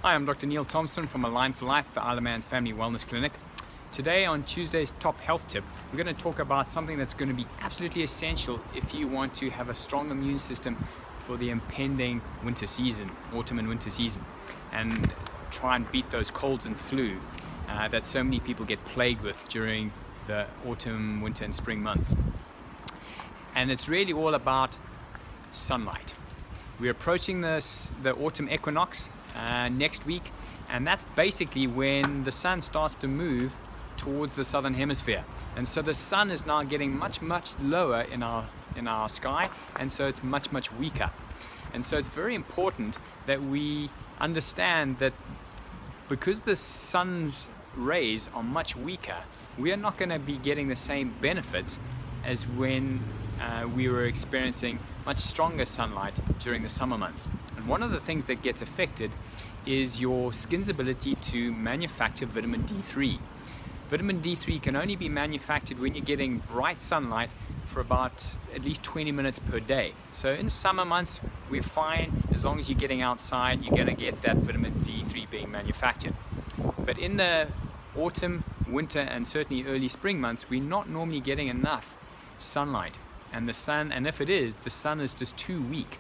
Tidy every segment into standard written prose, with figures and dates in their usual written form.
Hi, I'm Dr. Neil Thompson from Align for Life, the Isle of Man's Family Wellness Clinic. Today on Tuesday's Top Health Tip, we're going to talk about something that's going to be absolutely essential if you want to have a strong immune system for the impending winter season, autumn and winter season, and try and beat those colds and flu that so many people get plagued with during the autumn, winter and spring months. And it's really all about sunlight. We're approaching the autumn equinox next week, and that's basically when the sun starts to move towards the southern hemisphere, and so the sun is now getting much lower in our sky, and so it's much weaker. And so it's very important that we understand that because the sun's rays are much weaker, we are not going to be getting the same benefits as when we were experiencing much stronger sunlight during the summer months. And one of the things that gets affected is your skin's ability to manufacture vitamin D3. Vitamin D3 can only be manufactured when you're getting bright sunlight for about at least 20 minutes per day. So in summer months, we're fine. As long as you're getting outside, you're going to get that vitamin D3 being manufactured. But in the autumn, winter, and certainly early spring months, we're not normally getting enough sunlight. And if it is, the sun is just too weak.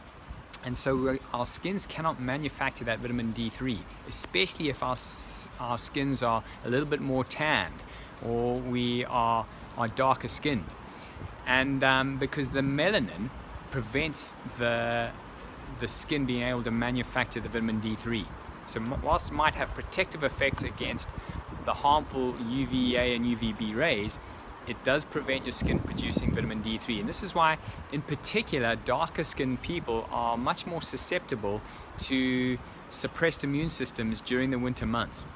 And so our skins cannot manufacture that vitamin D3, especially if our skins are a little bit more tanned or we are darker skinned. And because the melanin prevents the skin being able to manufacture the vitamin D3. So whilst it might have protective effects against the harmful UVA and UVB rays, it does prevent your skin producing vitamin D3. And this is why, in particular, darker skinned people are much more susceptible to suppressed immune systems during the winter months.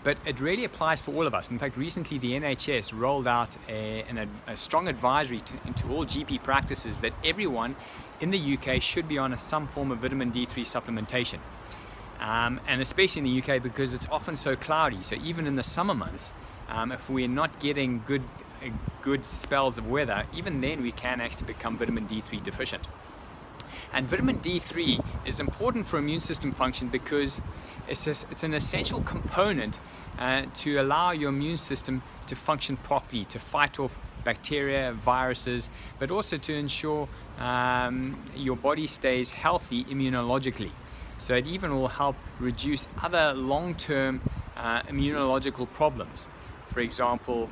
But it really applies for all of us. In fact, recently the NHS rolled out a strong advisory into all GP practices that everyone in the UK should be on some form of vitamin D3 supplementation. And especially in the UK because it's often so cloudy. So even in the summer months, if we're not getting good spells of weather, even then we can actually become vitamin D3 deficient. And vitamin D3 is important for immune system function because it's an essential component to allow your immune system to function properly, to fight off bacteria, viruses, but also to ensure your body stays healthy immunologically. So it even will help reduce other long-term immunological problems. For example,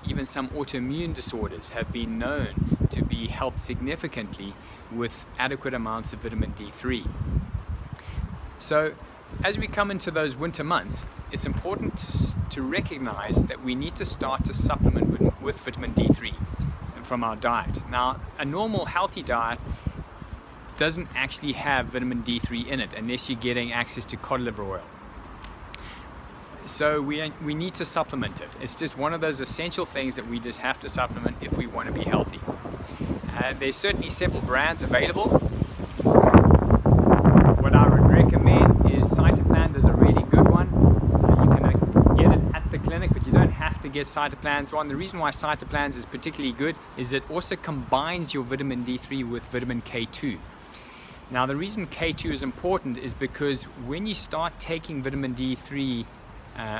even some autoimmune disorders have been known to be helped significantly with adequate amounts of vitamin D3. So as we come into those winter months, it's important to recognize that we need to start to supplement with vitamin D3 from our diet. Now, a normal healthy diet doesn't actually have vitamin D3 in it unless you're getting access to cod liver oil. So we need to supplement it. It's just one of those essential things that we just have to supplement if we want to be healthy. There's certainly several brands available. What I would recommend is Cytoplan is a really good one. You can get it at the clinic, but you don't have to get Cytoplans on. The reason why Cytoplans is particularly good is it also combines your vitamin D3 with vitamin K2. Now the reason K2 is important is because when you start taking vitamin D3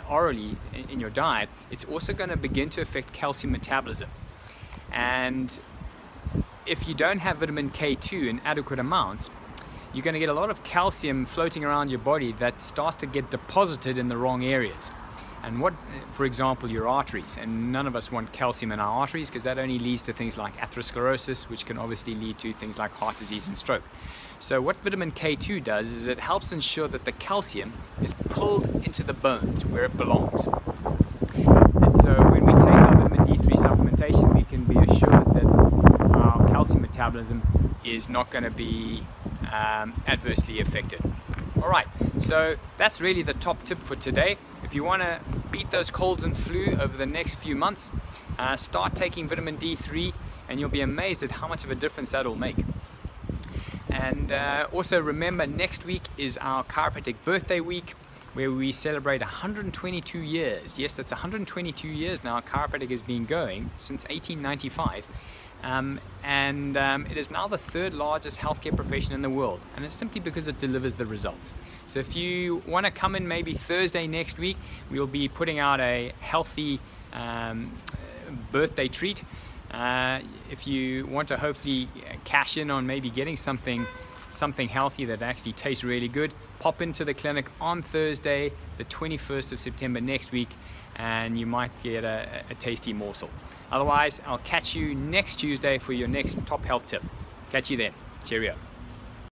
orally in your diet, it's also going to begin to affect calcium metabolism. And if you don't have vitamin K2 in adequate amounts, you're going to get a lot of calcium floating around your body that starts to get deposited in the wrong areas. And for example, your arteries. And none of us want calcium in our arteries because that only leads to things like atherosclerosis, which can obviously lead to things like heart disease and stroke. So what vitamin K2 does is it helps ensure that the calcium is pulled into the bones where it belongs. And so when we take our vitamin D3 supplementation, we can be assured that our calcium metabolism is not going to be adversely affected. Alright, so that's really the top tip for today. If you want to beat those colds and flu over the next few months, start taking vitamin D3 and you'll be amazed at how much of a difference that will make. And also remember, next week is our chiropractic birthday week where we celebrate 122 years. Yes, that's 122 years now chiropractic has been going since 1895. It is now the third largest healthcare profession in the world, and it's simply because it delivers the results. So if you want to come in maybe Thursday next week, we'll be putting out a healthy birthday treat. If you want to hopefully cash in on maybe getting something healthy that actually tastes really good, pop into the clinic on Thursday, the 21st of September next week, and you might get a tasty morsel. Otherwise, I'll catch you next Tuesday for your next top health tip. Catch you then. Cheerio.